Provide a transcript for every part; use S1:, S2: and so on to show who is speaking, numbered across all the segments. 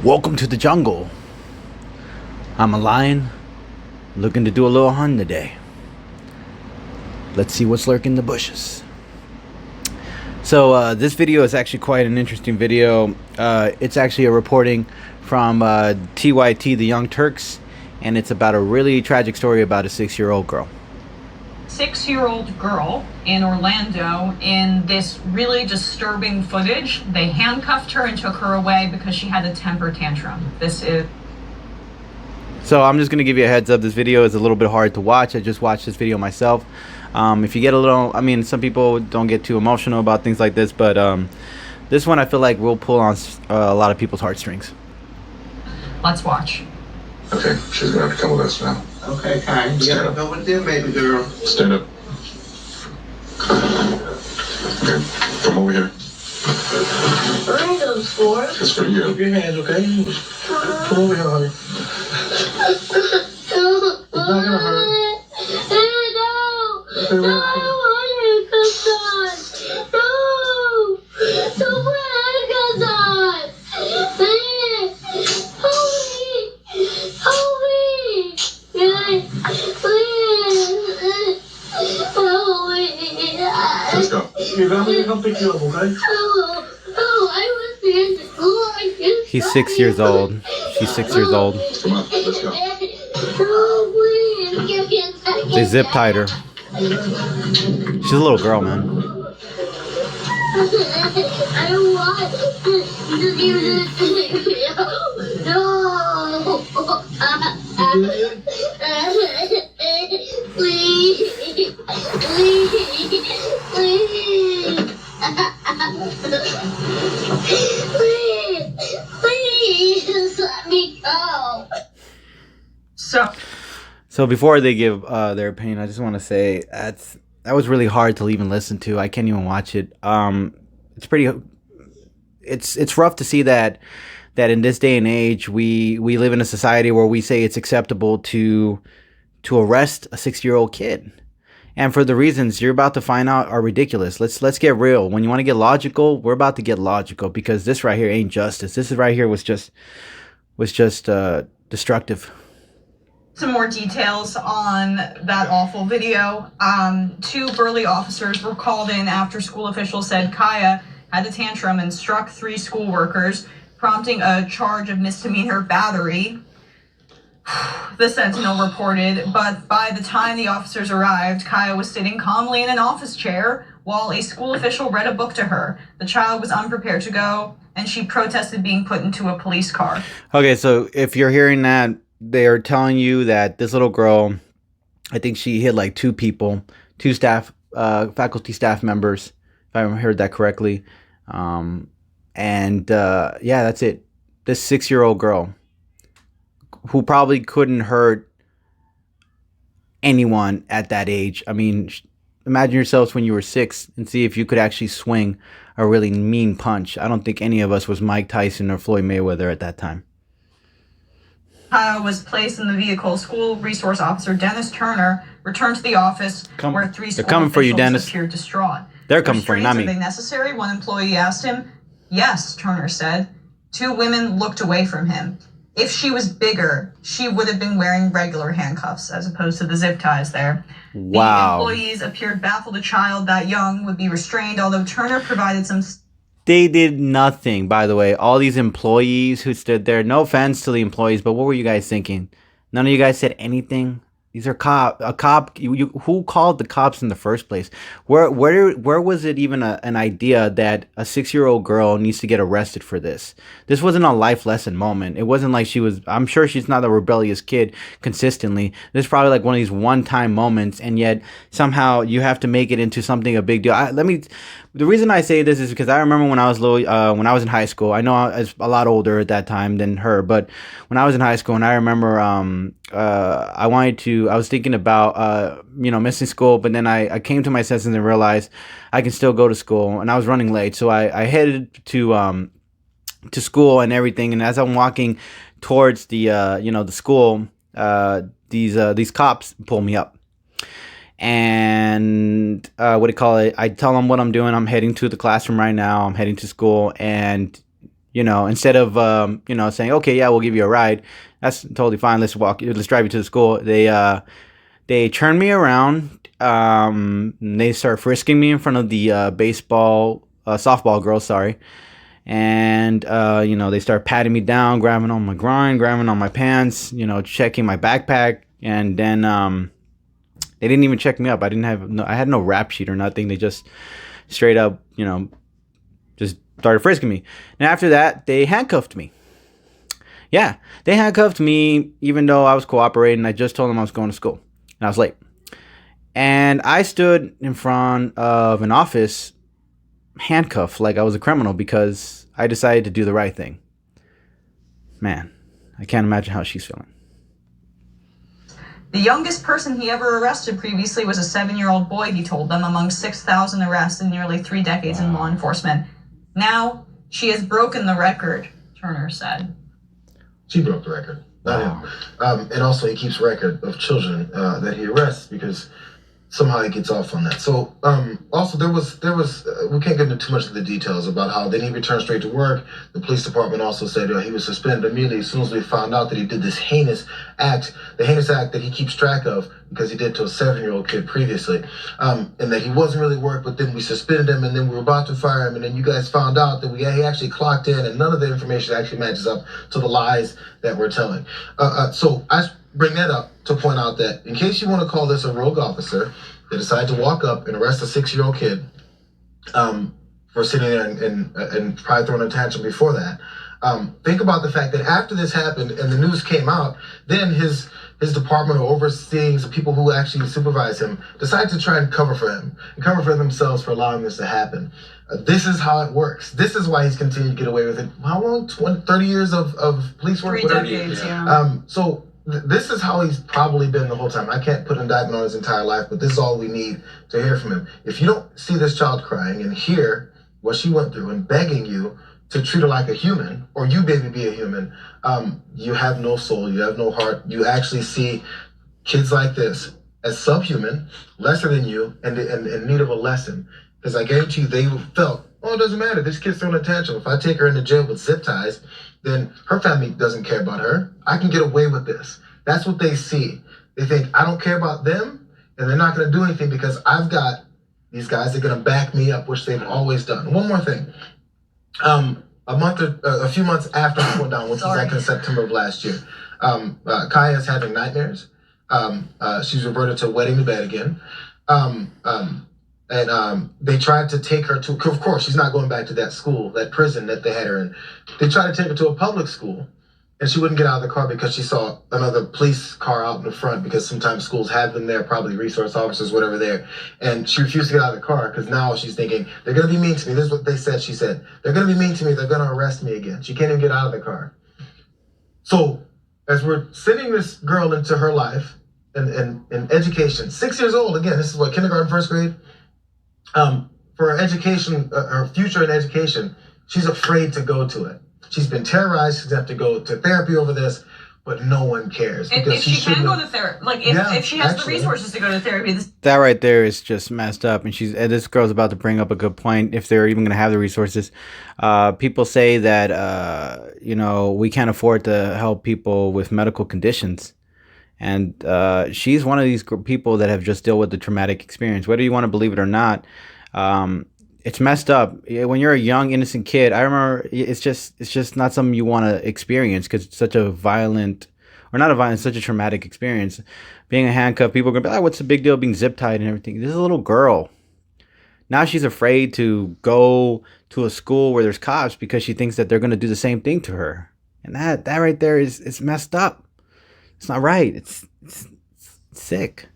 S1: Welcome to the jungle. I'm a lion looking to do a little hunting today. Let's see what's lurking in the bushes. So this video is actually quite an interesting video. It's actually a reporting from TYT, the Young Turks, and it's about a really tragic story about a 6-year-old girl.
S2: 6-year-old girl in Orlando in this really disturbing footage. They handcuffed her and took her away because she had a temper tantrum.
S1: So I'm just going to give you a heads up. This video is a little bit hard to watch. I just watched this video myself. If you get a little, some people don't get too emotional about things like this, but this one I feel like will pull on a lot of people's heartstrings.
S2: Let's watch.
S3: Okay, she's gonna have to come with us now.
S4: Okay, Kai, you gotta go with them, baby girl.
S3: Stand up. Okay, come over here.
S5: Where are those for?
S3: It's for you.
S4: Keep your hands, okay? Come over here, honey. It's not gonna hurt.
S5: No, I don't want handcuffs on. No, don't put handcuffs on. Please, help me, please, help me.
S3: Let's go.
S4: Your grandma's gonna pick you up, okay?
S5: I was in school.
S1: He's 6 years old. She's 6 years old.
S3: Come on, let's go.
S5: Oh, please, give me a second.
S1: They zip tied her. She's a little girl, man.
S5: I don't want to do this. No. Please. Please let me go.
S1: So before they give their opinion, I just want to say that was really hard to even listen to. I can't even watch it. It's rough to see that in this day and age we live in a society where we say it's acceptable to arrest a 6-year-old kid, and for the reasons you're about to find out are ridiculous. Let's get real. When you want to get logical, we're about to get logical, because this right here ain't justice. This right here was just destructive.
S2: Some more details on that awful video. 2 burly officers were called in after school officials said Kaya had a tantrum and struck 3 school workers, prompting a charge of misdemeanor battery. The Sentinel reported, but by the time the officers arrived, Kaya was sitting calmly in an office chair while a school official read a book to her. The child was unprepared to go, and she protested being put into a police car.
S1: Okay, so if you're hearing that, they're telling you that this little girl, I think she hit like 2 people, 2 faculty staff members, if I heard that correctly. Yeah, that's it. This 6-year-old girl who probably couldn't hurt anyone at that age. Imagine yourselves when you were 6 and see if you could actually swing a really mean punch. I don't think any of us was Mike Tyson or Floyd Mayweather at that time.
S2: Kaya was placed in the vehicle. School resource officer Dennis Turner returned to the office where 3 school officials appeared distraught.
S1: They're coming for you, not me.
S2: Are they necessary? One employee asked him. Yes, Turner said. 2 women looked away from him. If she was bigger, she would have been wearing regular handcuffs as opposed to the zip ties there.
S1: Wow.
S2: The employees appeared baffled a child that young would be restrained, although Turner provided some...
S1: They did nothing, by the way. All these employees who stood there, no offense to the employees, but what were you guys thinking? None of you guys said anything. These are a cop. Who called the cops in the first place? Where was it even an idea that a 6-year-old girl needs to get arrested for this? This wasn't a life lesson moment. It wasn't like she was. I'm sure she's not a rebellious kid consistently. This is probably like one of these one-time moments, and yet somehow you have to make it into something a big deal. The reason I say this is because I remember when I was when I was in high school. I know I was a lot older at that time than her, but when I was in high school, and I remember I was thinking about missing school, but then I came to my senses and realized I can still go to school, and I was running late, so I headed to school and everything. And as I'm walking towards the school, these cops pull me up. And I tell them what I'm doing. I'm heading to the classroom right now. I'm heading to school, and instead of saying, okay, yeah, we'll give you a ride. That's totally fine. Let's drive you to the school. They turn me around. They start frisking me in front of the softball girls, sorry. And they start patting me down, grabbing on my groin, grabbing on my pants, checking my backpack. And then they didn't even check me up. I had no rap sheet or nothing. They just straight up, just started frisking me. And after that, they handcuffed me. Yeah, they handcuffed me even though I was cooperating. I just told them I was going to school and I was late. And I stood in front of an office handcuffed like I was a criminal because I decided to do the right thing. Man, I can't imagine how she's feeling.
S2: The youngest person he ever arrested previously was a 7-year-old boy, he told them, among 6,000 arrests in nearly 3 decades in law enforcement. Now, she has broken the record, Turner said.
S4: She broke the record, not him. And also he keeps record of children that he arrests because somehow he gets off on that. So also there was we can't get into too much of the details about how then he returned straight to work. The police department also said he was suspended immediately as soon as we found out that he did this heinous act, the heinous act that he keeps track of because he did to a 7-year-old kid previously, and that he wasn't really work, but then we suspended him and then we were about to fire him and then you guys found out that he actually clocked in and none of the information actually matches up to the lies that we're telling. So I bring that up to point out that in case you want to call this a rogue officer, they decided to walk up and arrest a 6-year-old kid for sitting there and probably throwing a tantrum before that. Think about the fact that after this happened and the news came out, then his department or overseeing the people who actually supervise him decided to try and cover for him and cover for themselves for allowing this to happen. This is how it works. This is why he's continued to get away with it. How long? 30 years of police work?
S2: 3 decades, yeah.
S4: This is how he's probably been the whole time. I can't put an indictment on his entire life, but this is all we need to hear from him. If you don't see this child crying and hear what she went through and begging you to treat her like a human, or you baby be a human, you have no soul, you have no heart. You actually see kids like this as subhuman, lesser than you, and in need of a lesson. Because I guarantee you they felt, it doesn't matter, this kid's throwing a tantrum. If I take her into jail with zip ties, then her family doesn't care about her. I can get away with this. That's what they see. They think, I don't care about them, and they're not going to do anything because I've got these guys that are going to back me up, which they've always done. One more thing. A few months after this went down, which was like in September of last year, Kaya is having nightmares. She's reverted to wetting the bed again. They tried to take her to, of course, she's not going back to that school, that prison that they had her in. They tried to take her to a public school, and she wouldn't get out of the car because she saw another police car out in the front because sometimes schools have them there, probably resource officers, whatever there. And she refused to get out of the car because now she's thinking, they're going to be mean to me. This is what they said. She said, they're going to be mean to me. They're going to arrest me again. She can't even get out of the car. So as we're sending this girl into her life and education, 6 years old, again, this is what, kindergarten, first grade? For her education, her future in education, she's afraid to go to it. She's been terrorized. She's have to go to therapy over this, but no one cares.
S2: If she can go to therapy, if she has the resources to go to therapy.
S1: That right there is just messed up. And this girl's about to bring up a good point. If they're even going to have the resources, people say that we can't afford to help people with medical conditions. And she's one of these people that have just dealt with the traumatic experience. Whether you want to believe it or not, it's messed up. When you're a young, innocent kid, I remember it's just not something you want to experience because it's such a such a traumatic experience. Being a handcuff, people are going to be like, what's the big deal being zip tied and everything? This is a little girl. Now she's afraid to go to a school where there's cops because she thinks that they're going to do the same thing to her. And that right there is messed up. It's not right. It's sick.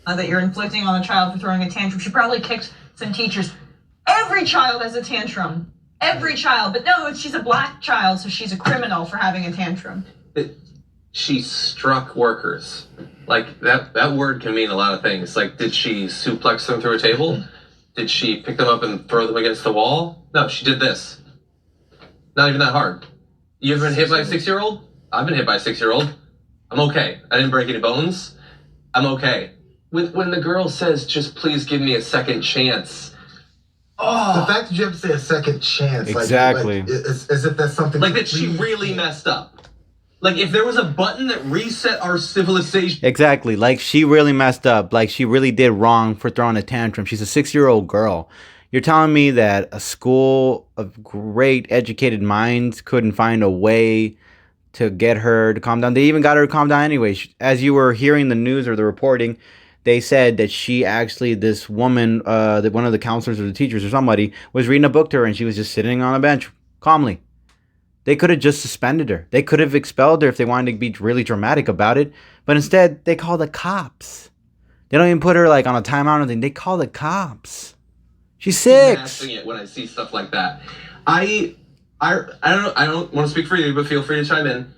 S2: That you're inflicting on a child for throwing a tantrum. She probably kicked some teachers. Every child has a tantrum. Every child. But no, she's a black child, so she's a criminal for having a tantrum.
S6: She struck workers. Like, that word can mean a lot of things. Like, did she suplex them through a table? Did she pick them up and throw them against the wall? No, she did this. Not even that hard. You ever been hit by a 6-year-old? I've been hit by a 6-year-old. I'm okay. I didn't break any bones. I'm okay. When the girl says, just please give me a second chance,
S4: The fact that you have to say a second chance,
S1: Exactly.
S4: like it's as if that's something
S6: Like that she really messed up. Like if there was a button that reset our civilization.
S1: Exactly. Like she really messed up. Like she really did wrong for throwing a tantrum. She's a 6-year-old girl. You're telling me that a school of great educated minds couldn't find a way to get her to calm down? They even got her to calm down anyway. As you were hearing the news or the reporting, they said that she actually, this woman, that one of the counselors or the teachers or somebody was reading a book to her and she was just sitting on a bench calmly. They could have just suspended her. They could have expelled her if they wanted to be really dramatic about it. But instead, they call the cops. They don't even put her like on a timeout or anything. They call the cops. She's 6.
S6: Mastering it when I see stuff like that. I don't want to speak for you, but feel free to chime in.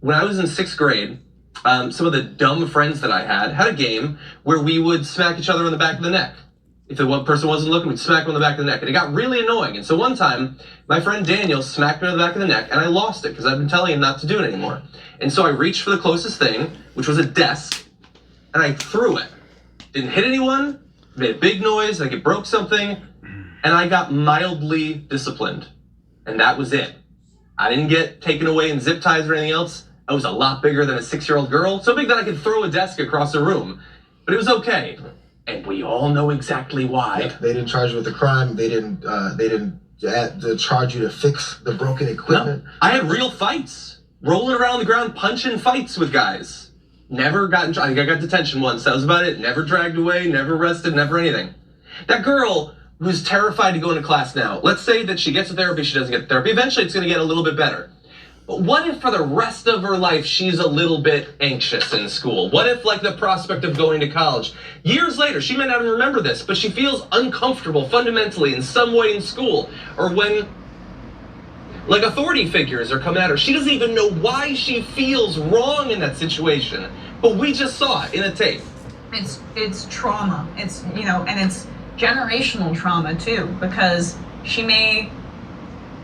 S6: When I was in 6th grade, some of the dumb friends that I had a game where we would smack each other on the back of the neck. If the one person wasn't looking, we'd smack them on the back of the neck. And it got really annoying. And so one time, my friend Daniel smacked me on the back of the neck, and I lost it because I've been telling him not to do it anymore. And so I reached for the closest thing, which was a desk, and I threw it. Didn't hit anyone, made a big noise, like it broke something, and I got mildly disciplined. And that was it. I didn't get taken away in zip ties or anything else. I was a lot bigger than a 6-year-old girl, so big that I could throw a desk across a room. But it was okay. And we all know exactly why.
S4: Yeah, they didn't charge you with a crime. They didn't charge you to fix the broken equipment.
S6: No, I had real fights, rolling around the ground, punching fights with guys. Never got in trouble. I got detention once. That was about it. Never dragged away, never arrested, never anything. That girl who's terrified to go into class now, let's say that she gets to therapy, she doesn't get therapy. Eventually, it's going to get a little bit better. But what if for the rest of her life, she's a little bit anxious in school? What if, like, the prospect of going to college, years later, she may not even remember this, but she feels uncomfortable fundamentally in some way in school, or when, like, authority figures are coming at her. She doesn't even know why she feels wrong in that situation, but we just saw it in a tape.
S2: It's trauma. It's, you know, and it's generational trauma too, because she may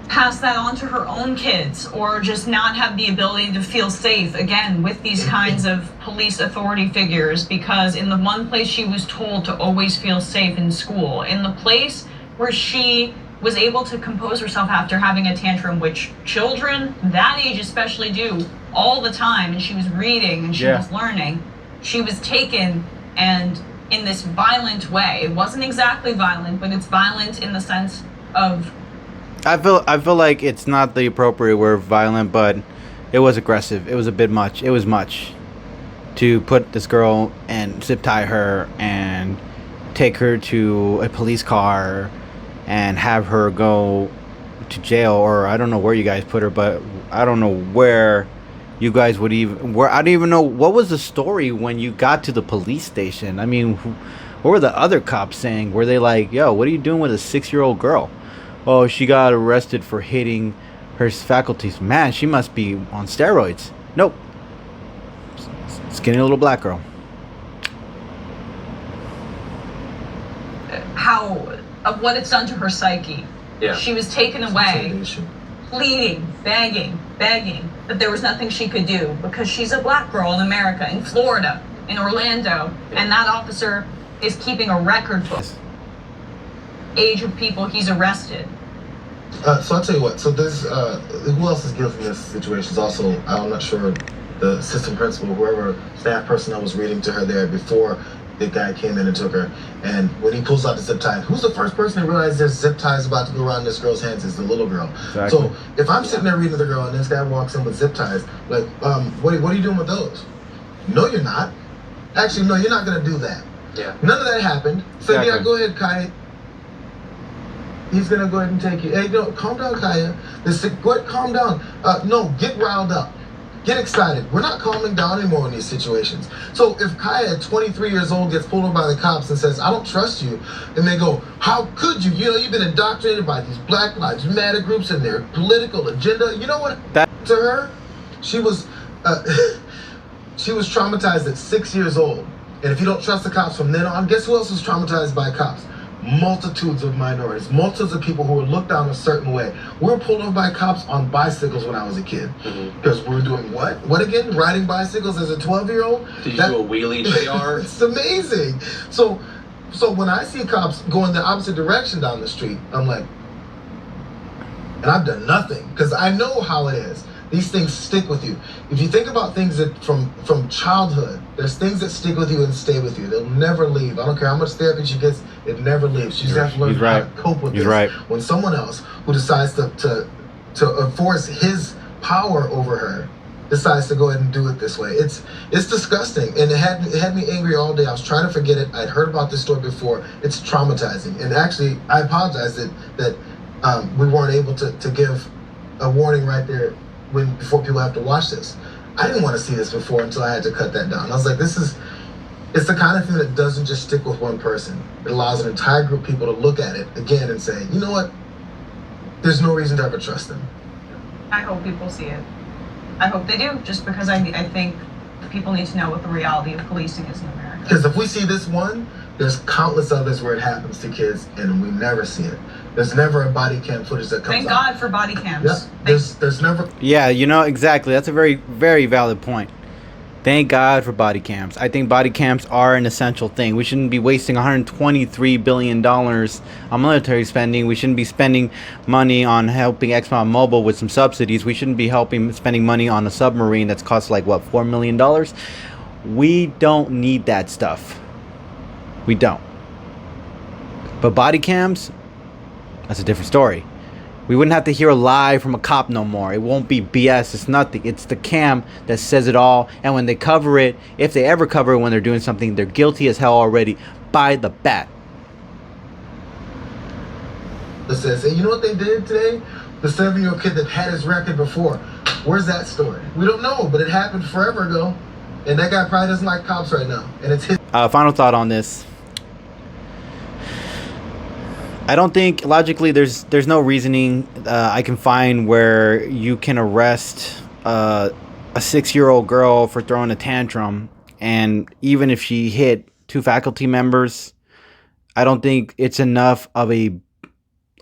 S2: pass that on to her own kids or just not have the ability to feel safe again with these kinds of police authority figures, because in the one place she was told to always feel safe in school, in the place where she was able to compose herself after having a tantrum, which children that age especially do all the time, and she was reading and she was learning, she was taken and in this violent way. It wasn't exactly violent, but it's violent in the sense of,
S1: I feel like it's not the appropriate word, violent, but it was aggressive. It was a bit much. It was much to put this girl and zip tie her and take her to a police car and have her go to jail, or I don't know where you guys put her, but I don't know where you guys would even, where, I don't even know what was the story when you got to the police station. I mean, what were the other cops saying? Were they like, yo, what are you doing with a 6-year-old girl? Oh, she got arrested for hitting her faculties. Man, she must be on steroids. Nope. Skinny little black girl.
S2: of what it's done to her psyche.
S6: Yeah.
S2: She was taken away, pleading, begging, that there was nothing she could do because she's a black girl in America, in Florida, in Orlando, and that officer is keeping a record book. Age of people he's arrested.
S4: So I'll tell you what. So there's who else is guilty in this situation? Is also, I'm not sure, the assistant principal, whoever staff personnel was reading to her there before the guy came in and took her. And when he pulls out the zip tie, who's the first person to realize there's zip ties about to go around this girl's hands? Is the little girl.
S1: Exactly.
S4: So if I'm sitting there reading to the girl and this guy walks in with zip ties, like, what are you doing with those? No, you're not. Actually, no, you're not gonna do that.
S6: Yeah.
S4: None of that happened. So
S1: Exactly.
S4: yeah, go ahead, Kai. He's gonna go ahead and take you. Hey, no, calm down, Kaya. Go ahead, calm down. No, get riled up. Get excited. We're not calming down anymore in these situations. So if Kaya at 23 years old gets pulled over by the cops and says, I don't trust you, and they go, how could you? You know, you've been indoctrinated by these Black Lives Matter groups and their political agenda. You know what happened to her? She was she was traumatized at 6 years old. And if you don't trust the cops from then on, guess who else was traumatized by cops? Multitudes of minorities, multitudes of people who were looked down a certain way. We were pulled over by cops on bicycles when I was a kid. Because we were doing what? What again? Riding bicycles as a 12-year-old?
S6: Did you do a wheelie, JR?
S4: It's amazing. So So when I see cops going the opposite direction down the street, I'm like, and I've done nothing because I know how it is. These things stick with you. If you think about things that from childhood, there's things that stick with you and stay with you. They'll never leave. I don't care how much therapy she gets, it never leaves. She just has to learn how to cope with this. When someone else who decides to enforce his power over her decides to go ahead and do it this way, it's disgusting, and it had me angry all day. I was trying to forget it. I'd heard about this story before. It's traumatizing, and actually, I apologize that we weren't able to give a warning right there before people have to watch this. I didn't want to see this before until I had to cut that down. I was like, it's the kind of thing that doesn't just stick with one person. It allows an entire group of people to look at it again and say, you know what? There's no reason to ever trust them.
S2: I hope people see it. I hope they do, just because I think people need to know what the reality of policing is in America.
S4: Because if we see this one, there's countless others where it happens to kids and we never see it. There's never a body cam footage that comes
S2: Thank
S4: out.
S2: God for body cams.
S4: Yep. There's never.
S1: Yeah, you know, exactly. That's a very, very valid point. Thank God for body cams. I think body cams are an essential thing. We shouldn't be wasting $123 billion on military spending. We shouldn't be spending money on helping ExxonMobil with some subsidies. We shouldn't be spending money on a submarine that's cost like, what, $4 million? We don't need that stuff. We don't. But body cams, that's a different story. We wouldn't have to hear a lie from a cop no more. It won't be BS. It's nothing. It's the cam that says it all. And when they cover it, if they ever cover it when they're doing something, they're guilty as hell already by the bat.
S4: That says, hey, you know what they did today? The 7-year-old kid that had his record before. Where's that story? We don't know, but it happened forever ago. And that guy probably doesn't like cops right now. And it's his.
S1: Final thought on this. I don't think logically there's no reasoning I can find where you can arrest a 6-year-old girl for throwing a tantrum, and even if she hit 2 faculty members, I don't think it's enough of a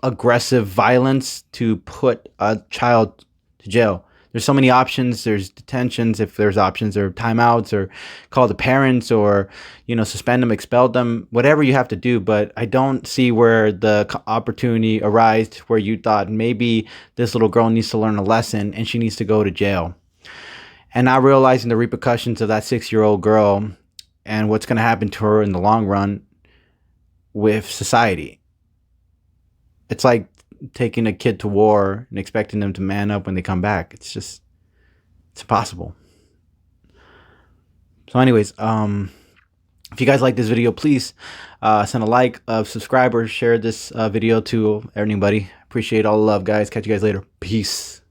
S1: aggressive violence to put a child to jail. There's so many options. There's detentions if there's options, or timeouts, or call the parents, or, you know, suspend them, expel them, whatever you have to do. But I don't see where the opportunity arose where you thought maybe this little girl needs to learn a lesson and she needs to go to jail. And not realizing the repercussions of that 6-year-old girl and what's going to happen to her in the long run with society. It's like taking a kid to war and expecting them to man up when they come back. It's impossible. So anyways, if you guys like this video, please send a like, subscribe, or share this video to anybody. Appreciate all the love, guys. Catch you guys later. Peace.